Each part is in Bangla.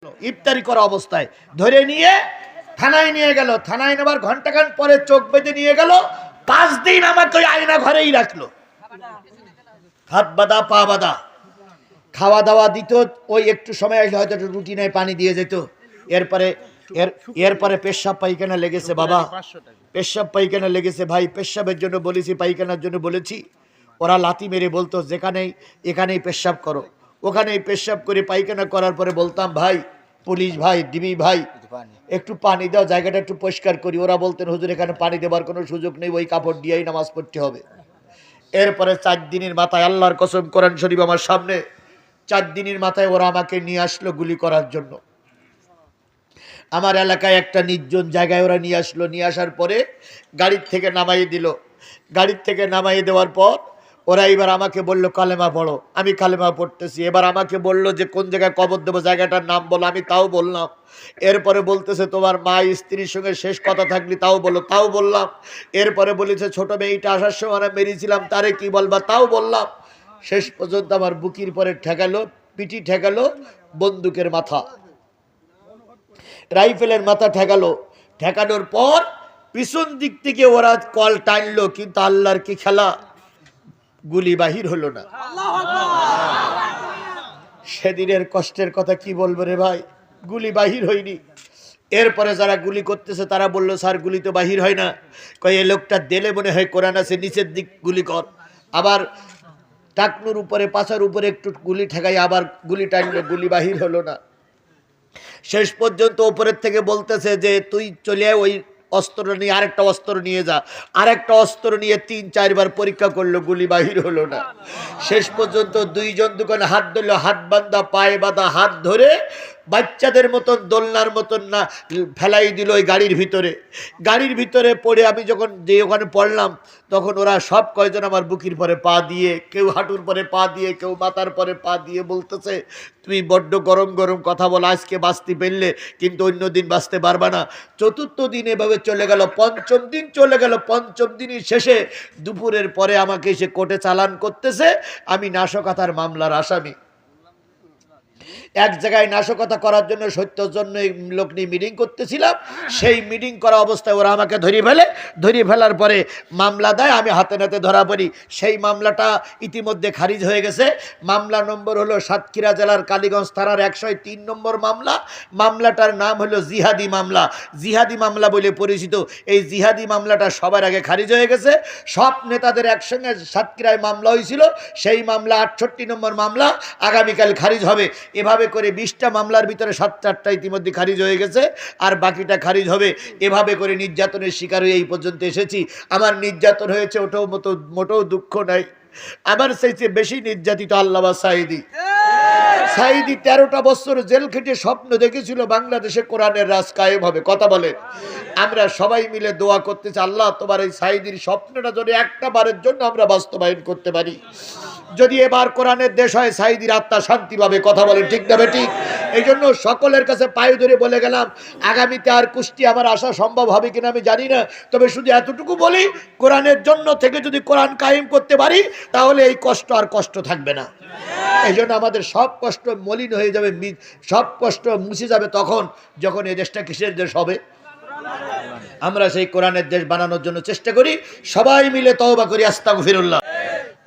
ইফতারি করা অবস্থায় ধরে নিয়ে থানায় নিয়ে গেল। থানায় নেবার ঘন্টাখান পরে চোখ বেঁধে নিয়ে গেল। 5 দিন আমাকে ওই আয়না ঘরেই রাখলো। হাত বাঁধা, পা বাঁধা, খাওয়া দাওয়া দিত। ওই একটু সময় আসলে হয়তো রুটি নেই, পানি দিয়ে যেত। এরপরে পেশাব পায়খানা লেগেছে। বাবা পেশাব পায়খানা লেগেছে। ভাই পেশাবের জন্য বলেছি, পায়খানার জন্য বলেছি। ওরা লাথি মেরে বলতো যেখানেই এখানেই পেশাব করো, ওখানেই পেশাব করে পায়খানা করার পরে বলতাম ভাই পুলিশ ভাই, ডিবি ভাই, একটু পানি দাও, জায়গাটা একটু পরিষ্কার করি। ওরা বলতেন হুজুর এখানে পানি দেওয়ার কোনো সুযোগ নেই, ওই কাপড় দিয়েই নামাজ পড়তে হবে। এরপরে 4 দিনের মাথায়, আল্লাহর কসম কোরআন শরীফ আমার সামনে, 4 দিনের মাথায় ওরা আমাকে নিয়ে আসলো গুলি করার জন্য। আমার এলাকায় একটা নির্জন জায়গায় ওরা নিয়ে আসলো। নিয়ে আসার পরে গাড়ির থেকে নামাই দিল। গাড়ির থেকে নামাই দেওয়ার পর ওরা এবার আমাকে বলল কালেমা পড়ো। আমি কালেমা পড়তেছি। এবার আমাকে বলল যে কোন জায়গায় কবর দেবো, জায়গাটার নাম বলো। আমি তাও বললাম। এরপরে বলতেছে তোমার মা স্ত্রীর সঙ্গে শেষ কথা থাকলি তাও বলো। তাও বললাম। এরপরে বলেছে ছোট মেয়েটা আসার সময় আমরা মেরেছিলাম, তারে কি বলবা, তাও বললাম। শেষ পর্যন্ত আমার বুকির পরে ঠেকালো, পিটি ঠেকালো, বন্দুকের মাথা, রাইফেলের মাথা ঠেকালো। ঠেকানোর পর পিছন দিক থেকে ওরা কল টানলো, কিন্তু আল্লাহর কি খেলা, গুলি বাহির হলো না। সেদিনের কষ্টের কথা কি বলবো রে ভাই, গুলি বাহির হয়নি। এরপরে যারা গুলি করতেছে তারা বললো স্যার গুলি তো বাহির হয় না। কয় এই লোকটা দিলে মনে হয় কোরআন আছে, নিচের দিক গুলি কর। আবার টাকনুর উপরে, পাছার উপরে একটু গুলি ঠেকাই, আবার গুলি টানলো, গুলি বাহির হলো না। শেষ পর্যন্ত উপরের থেকে বলতেছে যে তুই চলে ওই অস্ত্র নিয়ে, আরেকটা অস্ত্র নিয়ে যা। আরেকটা অস্ত্র নিয়ে 3-4 বার পরীক্ষা করলো, গুলি বাহির হলো না। শেষ পর্যন্ত 2 জন দোকানে হাত ধরলো, হাত বান্ধা, পায়ে বাঁধা, হাত ধরে বাচ্চাদের মতন দোলনার মতন না ফেলাই দিল ওই গাড়ির ভিতরে। গাড়ির ভিতরে পড়ে আমি যখন যে ওখানে পড়লাম, তখন ওরা সব কয়জন আমার বুকির পরে পা দিয়ে, কেউ হাঁটুর পরে পা দিয়ে, কেউ মাথার পরে পা দিয়ে বলতেছে তুমি বড্ড গরম গরম কথা বলো, আজকে বাঁচতে পেরলে কিন্তু অন্য দিন বাঁচতে পারবা না। 4র্থ দিন এভাবে চলে গেল। 5ম দিন চলে গেল। 5ম দিনের শেষে দুপুরের পরে আমাকে এসে কোর্টে চালান করতেছে, আমি নাশকতার মামলার আসামি। এক জায়গায় নাশকতা করার জন্য 70 জন লোক নিয়ে মিটিং করতেছিলাম। সেই মিটিং করা অবস্থায় ওরা আমাকে ধরিয়ে ফেলার পরে মামলা দেয়, আমি হাতে নাতে ধরা পড়ি। সেই মামলাটা ইতিমধ্যে খারিজ হয়ে গেছে। মামলা নম্বর হলো সাতক্ষীরা জেলার কালীগঞ্জ থানার 103 নম্বর মামলা। মামলাটার নাম হলো জিহাদি মামলা। জিহাদি মামলা বলে পরিচিত। এই জিহাদি মামলাটা সবার আগে খারিজ হয়ে গেছে। সব নেতাদের একসঙ্গে সাতক্ষীরায় মামলা হয়েছিল। সেই মামলা 68 নম্বর মামলা, আগামীকাল খারিজ হবে। এভাবে করে 20টা মামলার ভিতরে 7-8টা ইতিমধ্যে খারিজ হয়ে গেছে, আর বাকিটা খারিজ হবে। এভাবে করে নির্যাতনের শিকার হয়ে এই পর্যন্ত এসেছি। আমার নির্যাতন হয়েছে, ওটাও মোটেও দুঃখ নাই। আমার চাইতে বেশি নির্যাতিত আল্লামা সাঈদী। সাঈদী 13টা বছর জেল খেটে স্বপ্ন দেখেছিল বাংলাদেশে কোরআনের রাজ কায়েম হবে। কথা বলে, আমরা সবাই মিলে দোয়া করতেছি আল্লাহ তোমার এই সাঈদীর স্বপ্নটা যদি একটা বারের জন্য আমরা বাস্তবায়ন করতে পারি। যদি এবার কোরআনের দেশ হয়, সাঈদীর আত্মা শান্তি পাবে। কথা বলেন ঠিক না ঠিক? এই জন্য সকলের কাছে পায়ে ধরে বলে গেলাম, আগামীতে আর কুষ্টি আমার আসা সম্ভব হবে কিনা আমি জানি না, তবে শুধু এতটুকু বলি, কোরআনের জন্য থেকে যদি কোরআন কায়েম করতে পারি, তাহলে এই কষ্ট আর কষ্ট থাকবে না। এই জন্য আমাদের সব কষ্ট মলিন হয়ে যাবে, সব কষ্ট মুছে যাবে তখন যখন এই দেশটা কিসের দেশ হবে। আমরা সেই কোরআনের দেশ বানানোর জন্য চেষ্টা করি, সবাই মিলে তওবা করি, আস্তাগফিরুল্লাহ।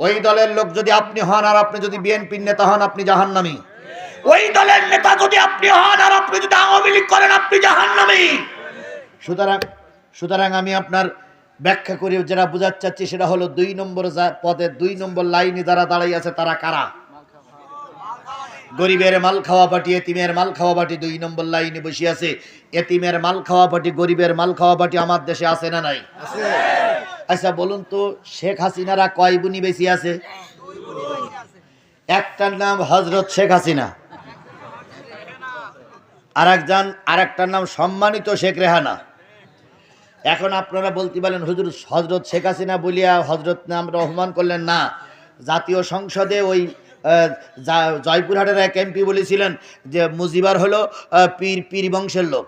ওই দলের লোক যদি আপনি হন, আর আপনি যদি বিএনপির নেতা হন, আপনি জাহান্নামী। ওই দলের নেতা যদি আপনি হন, আর আপনি যদি আওয়ামী লীগ করেন, আপনি জাহান্নামী। সুতরাং আমি আপনার ব্যাখ্যা করে যেটা বোঝাতে চাচ্ছি সেটা হলো 2 নম্বর পদে 2 নম্বর লাইনে যারা দাঁড়িয়ে আছে তারা কারা? গরিবের মাল খাওয়া পার্টি, এতিমের মাল খাওয়া পার্টি 2 নম্বর লাইনে বসে আছে। এতিমের মাল খাওয়া পার্টি, গরিবের মাল খাওয়া পার্টি আমার দেশে আছে না নাই? আচ্ছা বলুন তো, শেখ হাসিনারা কয় বুনি বেশি আছে? একটার নাম হযরত শেখ হাসিনা, আরেকটার নাম সম্মানিত শেখ রেহানা। এখন আপনারা বলতে পারেন হুজুর হযরত শেখ হাসিনা বলিয়া হযরত নাম রহমান করলেন না। জাতীয় সংসদে ওই জয়পুরহাটের এক এমপি বলেছিলেন যে মুজিবার হলো পীর বংশের লোক।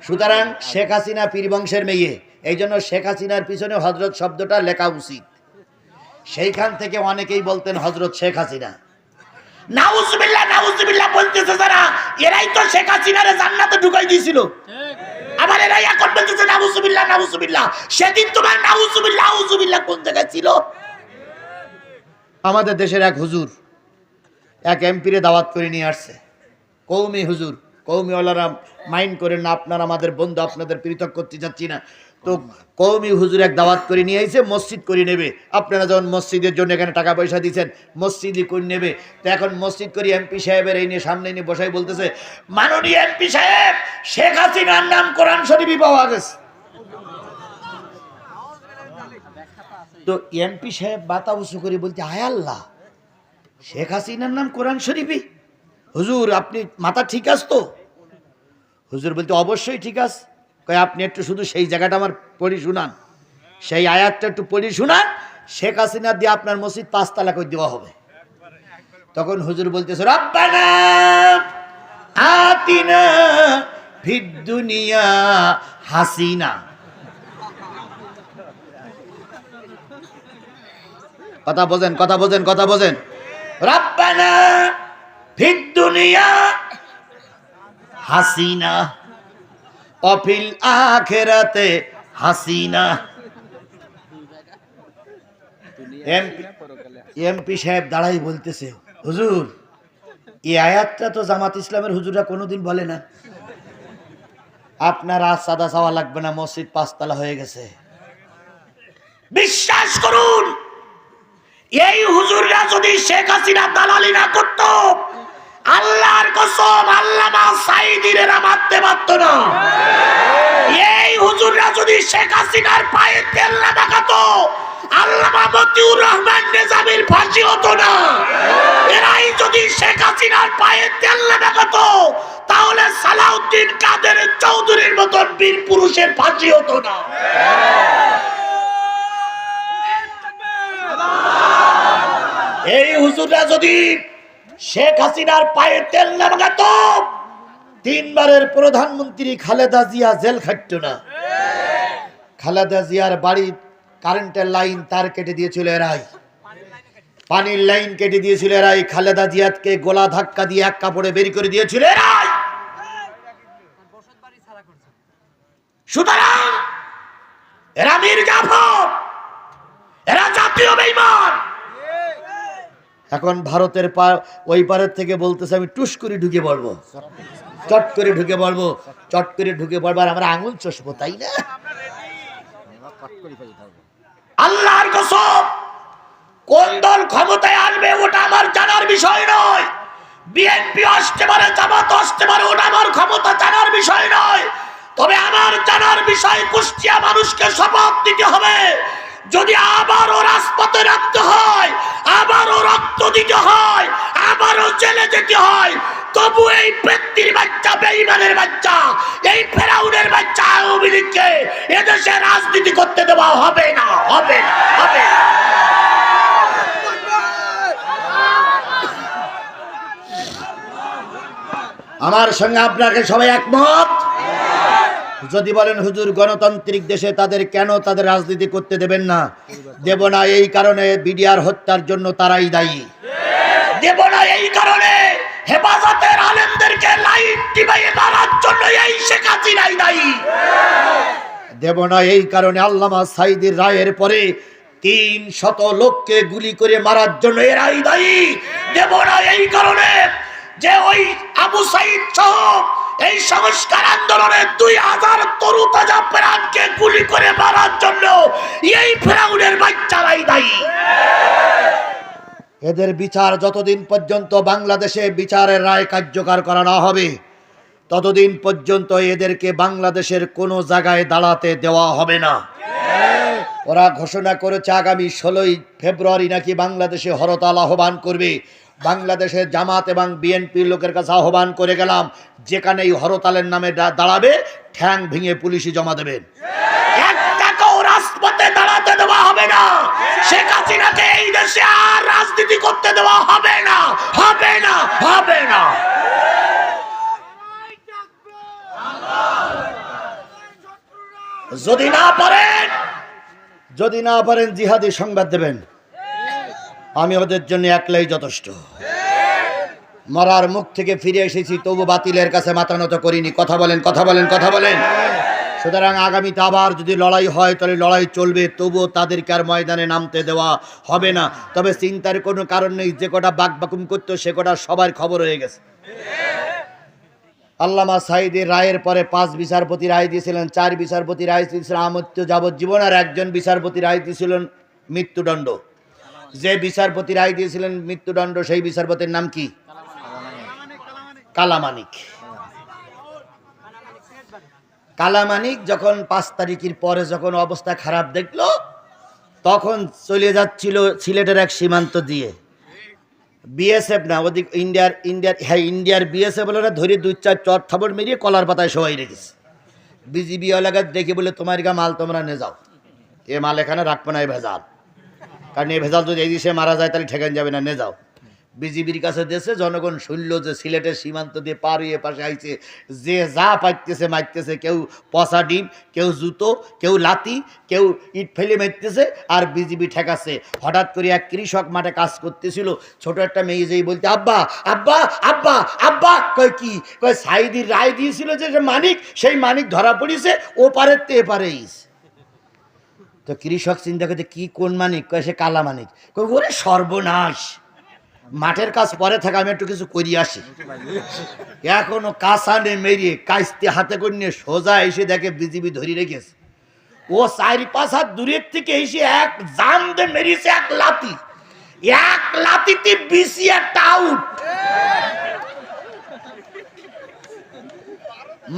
সুতরাং শেখ হাসিনা পীর বংশের মেয়ে, এই জন্য শেখ হাসিনার পিছনে হযরত শব্দটা লেখা উচিত। সেইখান থেকে অনেকেই বলতেন হযরত শেখ হাসিনা। নাউজুবিল্লাহ নাউজুবিল্লাহ বলতেছে যারা, এরাই তো শেখ হাসিনারে জান্নাতে ঢুকাই দিয়েছিল। আবার এরাই এখন বলতেছে নাউজুবিল্লাহ নাউজুবিল্লাহ। সেদিন তোমার নাউজুবিল্লাহ নাউজুবিল্লাহ কোন জায়গায় ছিল? আমাদের দেশের এক হুজুর এক এমপিরে দাওয়াত করে নিয়ে আসছে, কৌমি হুজুর। কৌমি ওয়ালারা মাইন্ড করেন না, আপনারা আমাদের বন্ধু, আপনাদের পৃথক করতে যাচ্ছি না। তো কৌমি হুজুর এক দাওয়াত করে নিয়ে এসে মসজিদ করে নেবে। আপনারা যখন মসজিদের জন্য এখানে টাকা পয়সা দিয়েছেন, মসজিদই করে নেবে। তো এখন মসজিদ করি এমপি সাহেবের এই নিয়ে সামনে নিয়ে বসাই বলতেছে, মাননীয় এমপি সাহেব, শেখ হাসিনার নাম কোরআন শরীফই পাওয়া গেছে। তো এমপি সাহেব বাতা উঁচু করে বলতে, আয় আল্লাহ, শেখ হাসিনার নাম কোরআন শরীফই? হুজুর আপনি মাথা ঠিক আছে তো? হুজুর বলতে, অবশ্যই ঠিক আছে। কয় আপনি একটু শুধু সেই জায়গাটা আমার পড়ি শুনান, সেই আয়াতটা একটু পড়ি শুনান, শেখ হাসিনা দিয়ে আপনার মসজিদ 5 তালা করে দেওয়া হবে। তখন হুজুর বলতেছে, রব্বানা আতিনা ফিদ দুনিয়া হাসিনা। কথা বোঝেন, কথা বোঝেন, কথা বোঝেন। রব্বানা ফিদ দুনিয়া হাসিনা অফিল আখিরাতে হাসিনা। এমপি সাহেব দাঁড়াই বলতেছে, হুজুর এই আয়াতটা তো জামাত ইসলামের হুজুররা কোনোদিন বলে না। আপনার আজ সাদা চাওয়া লাগবে না, মসজিদ 5 তালা হয়ে গেছে। বিশ্বাস করুন, এই হুজুররা যদি শেখ হাসিনা দালালি না করত, আল্লাহর কসম আল্লামা সাঈদীর এরা মারতে পারত না। এই হুজুররা যদি শেখ হাসিনার পায়ে তেল না লাগাতো, আল্লামা মতিউর রহমান নিজামীর ফাঁসি হতো না। এরাই যদি শেখ হাসিনার পায়ে তেল না লাগাতো, তাহলে সালাউদ্দিন কাদের চৌধুরীর মতন বীর পুরুষের ফাঁসি হতো না। এই হুজুররা যদি শেখ হাসিনার পায়ে তেল না লাগাতো, 3 বারের প্রধানমন্ত্রী খালেদা জিয়া জেল খাটত না। খালেদা জিয়ার বাড়ি কারেন্টের লাইন তার কেটে দিয়েছিল এরাই, পানির লাইন কেটে দিয়েছিল এরাই, খালেদা জিয়াকে গোলা ধাক্কা দিয়ে এক কাপড়ে বের করে দিয়েছিল এরাই। সুতরাং এরা মীর জাফর, এরা জাতীয় বেঈমান। এখন ভারতের ওই পারের থেকে বলতেছে আমি টুস করে ঢুকে পড়বো, চট করে ঢুকে পড়বো, চট করে ঢুকে পড়বো, আর আমরা আঙুল চষবো, তাই না? আল্লাহর কসম, কোন দল ক্ষমতায় আসবে ওটা আমার জানার বিষয় নয়। বিএনপি আসতে পারে, জামাত আসতে পারে, ওটা আমার ক্ষমতা জানার বিষয় নয়। তবে আমার জানার বিষয়, কুষ্টিয়া মানুষকে শপথ দিতে হবে, যদি আবারও রাজপথে রাখতে হয়, আবারও রক্ত দিতে হয়, আবারও জেলে যেতে হয়, তবু এই ব্যক্তির বাচ্চা, বেঈমানের বাচ্চা, এই ফেরাউনের বাচ্চা আওয়ামী লীগকে এদেশে রাজনীতি করতে দেওয়া হবে না, হবে না, হবে না। আমার সঙ্গে আপনাকে সবাই একমত? যদি বলেন হুজুর গণতান্ত্রিক দেশে তাদের কেন তাদের রাজনীতি করতে দেবেন না? দেব না এই কারণে বিডিআর হত্যার জন্য তারাই দায়ী। দেব না এই কারণে হেফাজতের আলেমদেরকে লাইট টিপাইয়ে মারার জন্য এই শেখ হাসিনাই দায়ী। দেব না এই কারণে আল্লামা সাঈদীর রায়ের পরে 300 লোককে গুলি করে মারার জন্য এরাই দায়ী। দেব না এই কারণে যে ওই আবু সাঈদ সহ এই সংস্কার আন্দোলনে 2000 তরু তাজা প্রাণকে গুলি করে মারার জন্য এই ফেরাউনের বাচ্চারাই দায়ী। এদের বিচার যতদিন পর্যন্ত বাংলাদেশে বিচারের রায় কার্যকর করা না হবে, ততদিন পর্যন্ত এদেরকে বাংলাদেশের কোনো জায়গায় দাঁড়াতে দেওয়া হবে না। ওরা ঘোষণা করেছে আগামী 16ই ফেব্রুয়ারি নাকি বাংলাদেশে হরতাল আহ্বান করবে। বাংলাদেশের জামাত এবং বিএনপি লোকের কাছে আহ্বান করে গেলাম, যেখানেই হরতালের নামে দাঁড়াবে ঠ্যাং ভেঙে পুলিশে জমা দেবেন। একটাকেও রাজপথে দাঁড়াতে দেওয়া হবে না। শেখ হাসিনাকে এই দেশে আর রাজনীতি করতে দেওয়া হবে না, হবে না, হবে না। যদি না পারেন জিহাদি সংবাদ দেবেন, আমি ওদের জন্য একলাই যথেষ্ট। মরার মুখ থেকে ফিরে এসেছি, তবু বাতিলের কাছে মাথা নত করিনি। কথা বলেন, কথা বলেন, কথা বলেন। সুতরাং আগামীতে আবার যদি লড়াই হয় তাহলে লড়াই চলবে, তবুও তাদেরকে আর ময়দানে নামতে দেওয়া হবে না। তবে চিন্তার কোনো কারণ নেই, যে কটা বাকবাকুম করতো সে কটা সবার খবর হয়ে গেছে। আল্লামা সাঈদীর রায়ের পরে 5 বিচারপতি রায় দিয়েছিলেন, 4 বিচারপতি রায় দিয়েছিলেন আমৃত্যু যাবজ্জীবন, আর একজন বিচারপতি রায় দিয়েছিলেন মৃত্যুদণ্ড। যে বিচারপতি রায় দিয়েছিলেন মৃত্যুদণ্ড সেই বিচারপতির নাম কি? কালামানিক। কালামানিক যখন 5 তারিখের পরে যখন অবস্থা খারাপ দেখলো, তখন চলে যাচ্ছিল সিলেটের এক সীমান্ত দিয়ে। বিএসএফ না, ওদিক ইন্ডিয়ার বিএসএফ বলে না, ধরে 2-4 চট থাবড় মেরিয়ে কলার পাতায় সবাই রেখেছে। বিজিবি এলাকায় দেখে বলে তোমার গা মাল তোমরা নিয়ে যাও, এ মাল এখানে রাখবো না, এই ভেজাল। কারণ এই ভেজাল যদি এই দেশে মারা যায় তাহলে ঠেকান যাবে না, নিয়ে যাও। বিজিবির কাছে দেশে জনগণ শুনল যে সিলেটের সীমান্ত দিয়ে পার হয়ে পাশে আইছে, যে যা পাইতেছে মারতেছে, কেউ পচা ডিম, কেউ জুতো, কেউ লাতি, কেউ ইট ফেলে মারতেছে, আর বিজিবি ঠেকাচ্ছে। হঠাৎ করে এক কৃষক মাঠে কাজ করতেছিল, ছোট একটা মেয়ে যেই বলতে আব্বা আব্বা আব্বা আব্বা, কয় কি? কয় সাঈদীর রায় দিয়েছিল যে মানিক, সেই মানিক ধরা পড়িছে, ও পারে তে পারেইস। তো কৃষক চিন্তা করতে কি কোন মানিক? কয় সে কালা মানিক। কয় ওরে সর্বনাশ, মাঠের কাজ পরে থাকে, আমি একটু কিছু করি আসি। এখনো কাসানে মেরিয়ে কাইস্তে হাতে করে নিয়ে সোজা এসে দেখে বিজিবি ধরে রেখেছে। ও 4-5 হাত দূরের থেকে এসে এক জাম দিয়ে মেরিয়েছে, এক লাতিতে বিসি একটা আউট।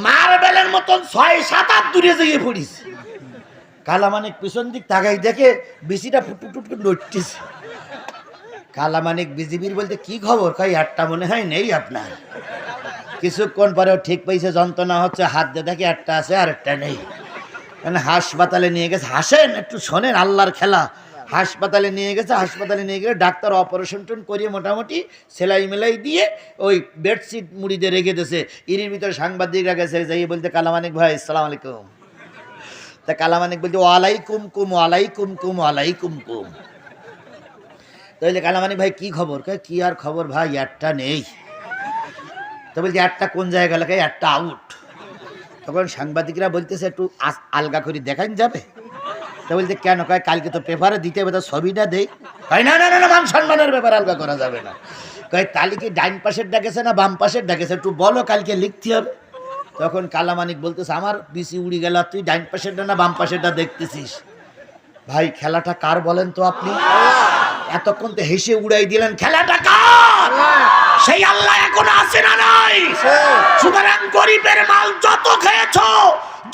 মার্বেলের মতন 6-7 হাত দূরে যেয়ে পড়িছে। কালামানিক পিছন দিক তাকাই দেখে বিসিটা ফুটফুট করে নড়তেছে। কালামানিক বিজিবির বলতে কি খবর? কই একটা মনে হয় নেই আপনার। কিছুক্ষণ পরেও ঠিক পাইছে, যন্ত্রণা হচ্ছে, হাত দিয়ে দেখে একটা আছে আর একটা নেই। মানে হাসপাতালে নিয়ে গেছে। হাসেন একটু, শোনেন আল্লাহর খেলা। হাসপাতালে নিয়ে গেছে, হাসপাতালে নিয়ে গেলে ডাক্তার অপারেশন করিয়ে মোটামুটি সেলাই মেলাই দিয়ে ওই বেডশিট মুড়ি দিয়ে রেখে দিয়েছে। এর ভিতরে সাংবাদিকরা গেছে, যাই বলতে কালামানিক ভাই আসসালামু আলাইকুম। তা কালামানিক বলতে ওয়ালাইকুম কুম, ওয়ালাইকুম কুম, ওয়ালাইকুম কুম। তাহলে কালামানিক ভাই কি খবর? কয় কি আর খবর ভাই, একটা নেই। তো বলছি একটা কোন জায়গা লেখায়? একটা আউট। তখন সাংবাদিকরা বলতেছে একটু আলগা করে দেখান যাবে? তো বলতে কেন? কয় কালকে তো পেপারে দিতে হবে, তো ছবিটা দেই। কয় না না না, মান সম্মানের ব্যাপার, আলগা করা যাবে না। কয় তাহলে কি ডাইন পাশের ডাকেছে না বাম পাশের ডাকেছে, একটু বলো, কালকে লিখতে হবে। তখন কালামানিক বলতেছে আমার বিসি উড়ি গেল, তুই ডাইন পাশেরটা না বাম পাশেরটা দেখতেছিস? ভাই খেলাটা কার বলেন তো আপনি? এতক্ষণ তো হেসে উড়াই দিলেন, খেলাটা কার? সেই আল্লাহ এখন আছে না নাই? সুতরাং গরিবের মাল যত খেয়েছো,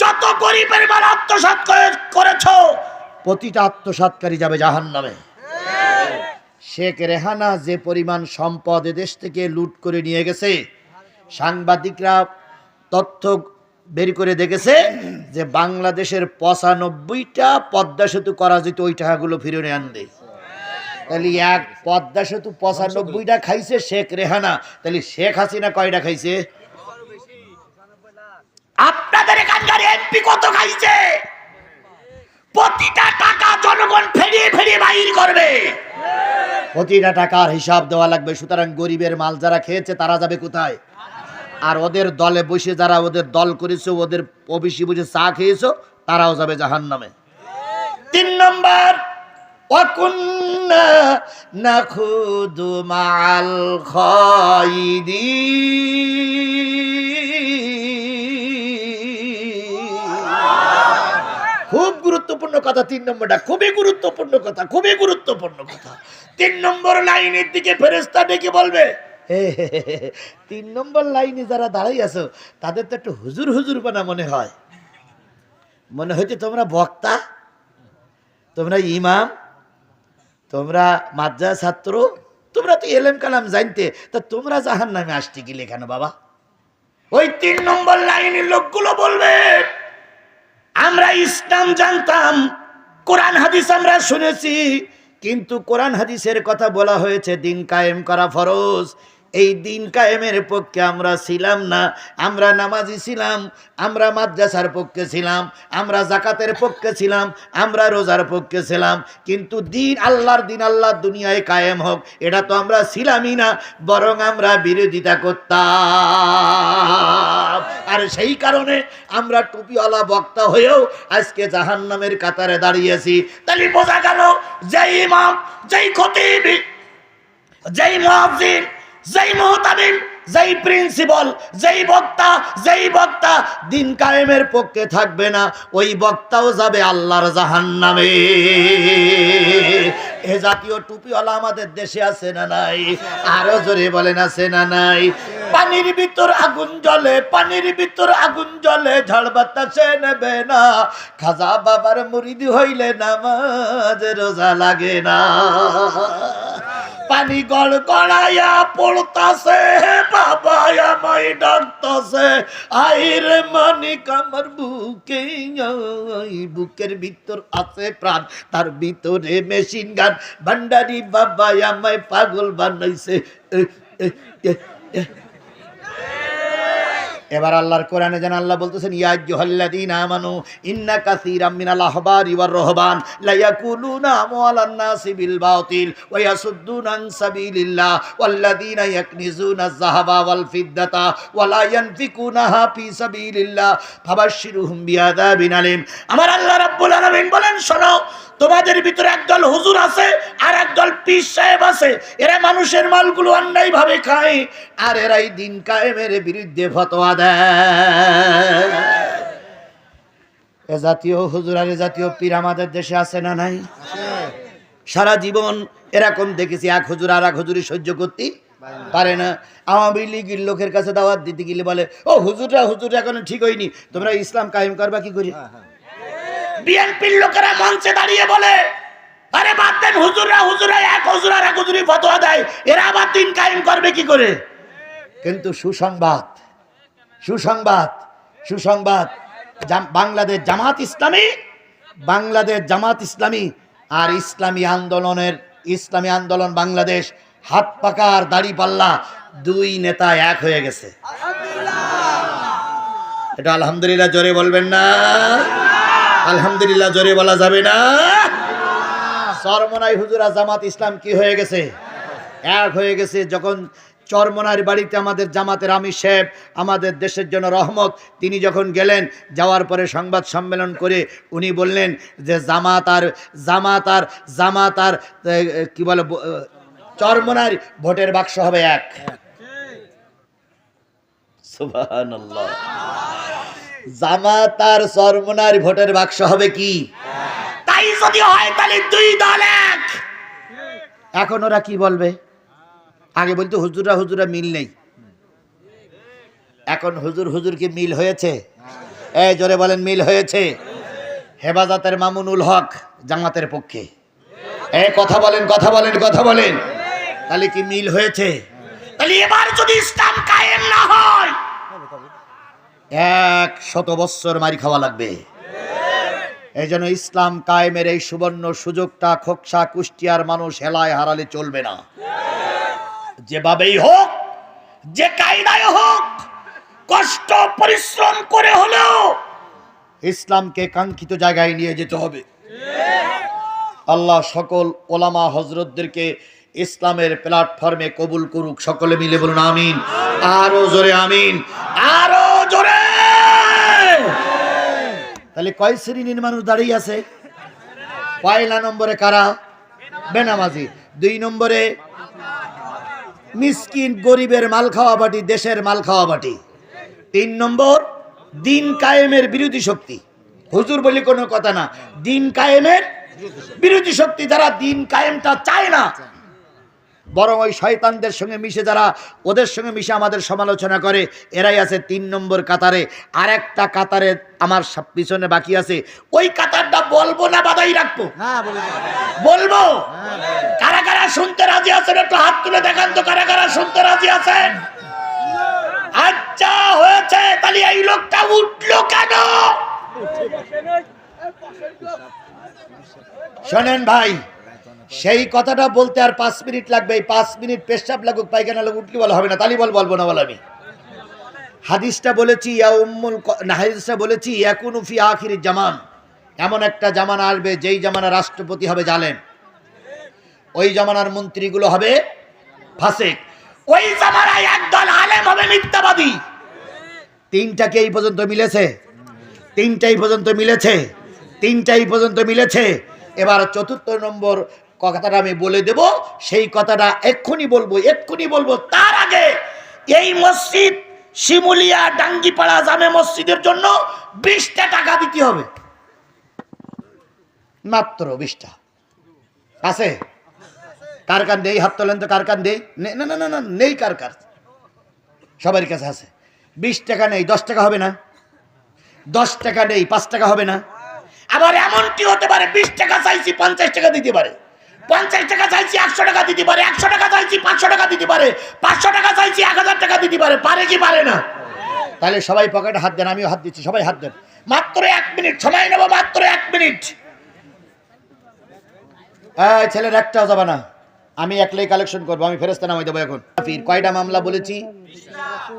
যত গরিবের মাল আত্মসাৎ করেছো, প্রতিটা আত্মসাৎকারী যাবে জাহান্নামে। শেখ রেহানা যে পরিমাণ সম্পদ এদেশ থেকে লুট করে নিয়ে গেছে, সাংবাদিকরা তথ্য বের করে দেখেছে যে বাংলাদেশের 95টা পদ্মা সেতু করা যেত, ওই টাকাগুলো ফিরে আনবে। তাহলে এক পদ্মা সেতু 95টা খাইছে শেখ রেহানা, তাহলে শেখ হাসিনা কয়টা খাইছে? আপনাদের এখানকার এমপি কত খাইছে? প্রতিটা টাকা জনগণ ফেরিয়ে ফেরিয়ে বাইর করবে, প্রতিটা টাকার হিসাব দেওয়া লাগবে। সুতরাং গরিবের মাল যারা খেয়েছে তারা যাবে কোথায়? আর ওদের দলে বসে যারা ওদের দল করেছে, ওদের অফিসে বসে চা খেয়েছো, তারাও যাবে জাহান্নামে। 3 নম্বর, ওয়াকুন্না নাখুদু মাআল খায়িদিন। খুব গুরুত্বপূর্ণ কথা 3 নম্বরটা, খুবই গুরুত্বপূর্ণ কথা, খুবই গুরুত্বপূর্ণ কথা। 3 নম্বর লাইনের দিকে ফেরেশতা ডেকে বলবে, 3 নম্বর লাইনে যারা দাঁড়াই আছো তাদের তো একটু হুজুর হুজুর বানা মনে হয়, মনে হচ্ছে তোমরা বক্তা, তোমরা ইমাম, তোমরা মাদ্রাসা ছাত্র, তোমরা তো এলেম কালাম জানতে, তা তোমরা জাহান্নামে আসতে গেলে কেন বাবা? ওই 3 নম্বর লাইনের লোকগুলো বলবে আমরা ইসলাম জানতাম, কোরআন হাদিস আমরা শুনেছি, কিন্তু কোরআন হাদিসের কথা বলা হয়েছে দিন কায়েম করা ফরজ, এই দিন কায়েমের পক্ষে আমরা ছিলাম না। আমরা নামাজি ছিলাম, আমরা মাদ্রাসার পক্ষে ছিলাম, আমরা যাকাতের পক্ষে ছিলাম, আমরা রোজার পক্ষে ছিলাম, কিন্তু দিন আল্লাহর দিন আল্লাহর দুনিয়ায় কায়েম হোক এটা তো আমরা ছিলামই না, বরং আমরা বিরোধিতা করতাম। আর সেই কারণে আমরা টুপিওয়ালা বক্তা হয়েও আজকে জাহান্নামের কাতারে দাঁড়িয়েছি। তাহলে বোঝা গেল যেই ইমাম, যেই খতিব, যেই মুয়াজ্জিন, যেই মুহতামিম, যেই প্রিন্সিপাল, যেই বক্তা দিন কায়েমের পক্ষে থাকবে না, ওই বক্তাও যাবে আল্লাহর জাহান্নামে। এ জাতীয় টুপিওয়ালা আমাদের দেশে আছে না নাই? আরো জোরে বলেন আছে না নাই? পানির ভিতর আগুন জ্বলে, পানির ভিতর আগুন জ্বলে, ঝড় বাতাসে নেবে না। খাজা বাবার মুরিদ হইলে নামাজ রোজা লাগে না। পানি গড় গড়াইয়া পড়তাছে, বাবা আমায় ডাকতাছে, আইরে মানিক আমার বুকে, বুকের ভিতর আছে প্রাণ, তার ভিতরে মেশিন গান, ভান্ডারি বাবা আমায় পাগল বানাইছে। এবার আল্লাহর কোরআনে যেন আল্লাহ বলতেছেন, ইয়া আইয়ুহাল্লাযীনা আমানু ইন্না কাসীরাম মিনাল আহবারি ওয়ার রহবান লা ইয়াকুলুনা আমওয়ালান নাসি বিল বাতিল ওয়া ইয়াসুদ্দুনা আন সাবিলিল্লাহ ওয়াল্লাযীনা ইয়াকনিজুনা আয-যাহাবা ওয়াল ফিদ্দাতা ওয়া লা ইয়ানফিকুনাহা ফি সাবিলিল্লাহ ফাবাশশিরহুম বিআযাবিন আলীম। আমার আল্লাহ রাব্বুল আলামিন বলেন, শোনো, তোমাদের ভিতরে একদল হুজুর আছে আর একদল পীর সাহেব আছে, এরা মানুষের মালগুলো অন্যায় ভাবে খায়, আর এরাই দিন কায়েমের বিরুদ্ধে ফতোয়া দেয়। এ জাতীয় হুজুর আর এ জাতীয় পীর আমাদের দেশে আছে না নাই? সারা জীবন এরকম দেখেছি, এক হুজুর আর এক হুজুরি সহ্য করতে পারে না। আওয়ামী লীগের লোকের কাছে দাওয়াত দিতে গেলে বলে, ও হুজুররা এখন ঠিক হয়নি, তোমরা ইসলাম কায়েম করবা কি করি? বিএনপির লোকেরা মঞ্চে দাঁড়িয়ে বলে, আরে বাদ দেন, হুজুররা এক হুজুর আর এক হুজুরি ফতোয়া দেয়, এরা আবার দিন কায়েম করবে কি করে? কিন্তু সুসংবাদ বাংলাদেশ জামাত ইসলামী আর ইসলামী আন্দোলন বাংলাদেশ, হাত পাকার দাড়ি পাল্লা, দুই নেতা এক হয়ে গেছে। এটা আলহামদুলিল্লাহ জোরে বলবেন না? আলহামদুলিল্লাহ জোরে বলা যাবে না? চরমনাই হুজুরা জামাত ইসলাম কি হয়ে গেছে? এক হয়ে গেছে। যখন চরমনার বাড়িতে আমাদের জামাতের আমির সাহেব, আমাদের দেশের জন্য রহমত, তিনি যখন গেলেন, যাওয়ার পরে সংবাদ সম্মেলন করে উনি বললেন যে জামাত আর কি বলে চরমনার ভোটের বাক্স হবে এক। সুবহানাল্লাহ। জামাত আর চরমনার ভোটের বাক্স হবে কি? তাই যদি হয় তাহলে দুই দল এক। এখন ওরা কি বলবে? আগে বলতো হুজুরা মিল নেই, এখন হুজুর কি মিল হয়েছে? এই জোরে বলেন, মিল হয়েছে। হেফাজতের মামুনুল হক জামাতের পক্ষে, কথা বলেন। তাহলে কি মিল হয়েছে? তাহলে এবার যদি ইসলাম কায়েম না হয় 100 বছর মারি খাওয়া লাগবে। এই জন্য ইসলাম কায়েমের এই সুবর্ণ সুযোগটা খোকসা কুষ্টিয়ার মানুষ হেলায় হারালে চলবে না। যেভাবেই হোক, যে কায়দায় হোক, কষ্ট পরিশ্রম করে হলেও ইসলামকে কাঙ্ক্ষিত জায়গায় নিয়ে যেতে হবে। আল্লাহ সকল ওলামা হযরতদেরকে ইসলামের প্ল্যাটফর্মে কবুল করুক। সকলে মিলে বলুন আমিন। আরো জোরে আমিন, আরো জোরে। তাহলে কয় শ্রেণীর মানুষ দাঁড়িয়ে আছে? পয়লা নম্বরে কারা? বেনামাজি। 2 নম্বরে মিসকিন গরিবের মাল খাওয়া বাটি, দেশের মাল খাওয়া বাটি। 3 নম্বর দিন কায়েমের বিরোধী শক্তি। হুজুর বলি কোনো কথা না, দিন কায়েমের বিরোধী শক্তি, যারা দিন কায়েমটা চায় না, বরং ওই শয়তানদের সঙ্গে মিশে, যারা ওদের সঙ্গে মিশে আমাদের সমালোচনা করে, এরাই আছে 3 নম্বর কাতারে। আর একটা কাতারে আমার পিছনে বাকি আছে, ওই কাতারটা বলবো না বাধাই রাখবো? বলবো। কারা কারা শুনতে রাজি আছেন একটু হাত তুলে দেখান তো, কারা কারা শুনতে রাজি আছেন? আচ্ছা হয়েছে। তাহলে এই লোকটা উঠলো কেন? শোনেন ভাই, সেই কথাটা বলতে আর 5 মিনিট লাগবে। এই 5 মিনিট পেশাব লাগুক পায়খানা লাগুক উঠলি বলা হবে না, তালি বলবো না বল। আমি হাদিসটা বলেছি হাদিসটা বলেছি ইয়াকুনু ফি আখিরিজ জামান, এমন একটা জামানা আসবে যেই জামানা রাষ্ট্রপতি হবে জালেম, ওই জামানার মন্ত্রীগুলো হবে ফাসিক, ওই জামানায় একদল আলেম হবে মিথ্যাবাদী। তিনটাকে এই পর্যন্ত মিলেছে, তিনটাই পর্যন্ত মিলেছে, তিনটাই পর্যন্ত মিলেছে। এবার 4 নম্বর কথাটা আমি বলে দেব, সেই কথাটা এক্ষুনি বলবো। তার আগে এই মসজিদ শিমুলিয়া ডাঙ্গিপাড়া জামে মসজিদের জন্য 20টা টাকা দিতে হবে, মাত্র 20টা। আছে কার কার নেই? হাত তোলেন তো, কার কার নেই? না না না না নেই, কার কার? সবার কাছে আছে। 20 টাকা নেই, 10 টাকা হবে না? 10 টাকা নেই, 5 টাকা হবে না? আবার এমনটি হতে পারে 20 টাকা চাইছি 50 টাকা দিতে পারে, 50 টাকা চাইছি 100 টাকা দিতে পারে, 100 টাকা চাইছি 500 টাকা দিতে পারে, 500 টাকা চাইছি 1000 টাকা দিতে পারে। পারে কি পারে না? তাহলে সবাই পকেটে হাত দেন, আমিও হাত দিচ্ছি, সবাই হাত দেন। মাত্র 1 মিনিট সময় নেব, মাত্র 1 মিনিট। ছেলের একটাও যাবে না, আমি একলাই কালেকশন করবো, আমি ফেরেশতা নামাই দেবো। এখন কয়টা মামলা বলেছি?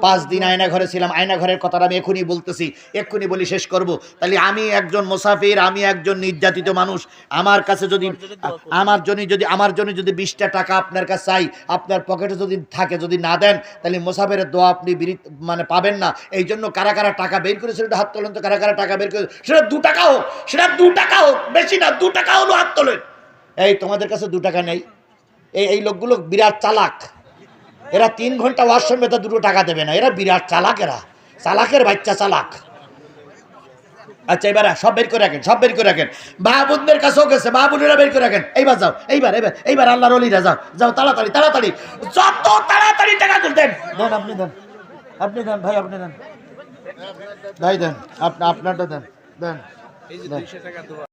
5 দিন আয়না ঘরে ছিলাম। আয়না ঘরের কথাটা আমি এখনই বলতেছি, এক্ষুনি বলি শেষ করব। তাহলে আমি একজন মুসাফির, আমি একজন নির্যাতিত মানুষ, আমার কাছে যদি আমার জন্য যদি 20টা টাকা আপনার কাছে চাই, আপনার পকেটে যদি থাকে, যদি না দেন, তাহলে মুসাফিরের দোয়া আপনি মানে পাবেন না। এই জন্য কারা কারা টাকা বের করেছে সেটা হাত তোলেন তো, কারা কারা টাকা বের করে, সেটা 2 টাকা হোক, সেটা 2 টাকা হোক, বেশি না, 2 টাকা হলো, হাত তোলেন। এই তোমাদের কাছে 2 টাকা নেই? এই লোকগুলো বিরাট চালাক, এরা 3 ঘন্টা ওয়াজ শুনবে তো 2 টাকা দেবে না, এরা বিরাট চালাক, এরা চালাকের বাচ্চা, চালাক। আচ্ছা এবার সব বের করে রাখেন, সব বের করে রাখেন। বাবুদের কাছেও গেছে, বাবুনেরা বের করে রাখেন। এইবার যাও, এইবার আল্লাহর ওলিরা যাও তাড়াতাড়ি তাড়াতাড়ি, যত তাড়াতাড়ি টাকা দেন। আপনি দেন, আপনি দেন ভাই, আপনি দেন ভাই, দেন আপনারটা দেন।